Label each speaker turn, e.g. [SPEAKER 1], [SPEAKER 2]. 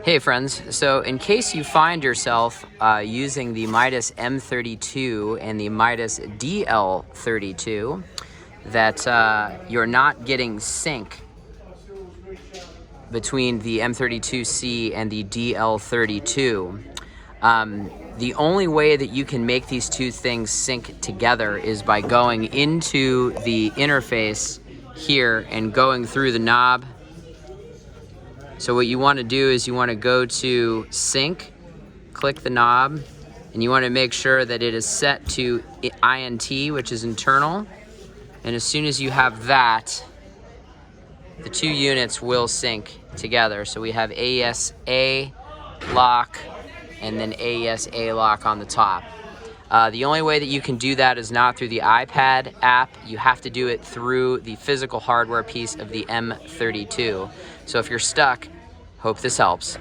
[SPEAKER 1] Hey friends, so in case you find yourself using the Midas M32 and the Midas DL32, that you're not getting sync between the M32C and the DL32, the only way that you can make these two things sync together is by going into the interface here and going through the knob. So what you want to do is you want to go to sync, click the knob, and you want to make sure that it is set to INT, which is internal. And as soon as you have that, the two units will sync together. So we have AES-A lock and then AES-A lock on the top. The only way that you can do that is not through the iPad app. You have to do it through the physical hardware piece of the M32. So if you're stuck, hope this helps.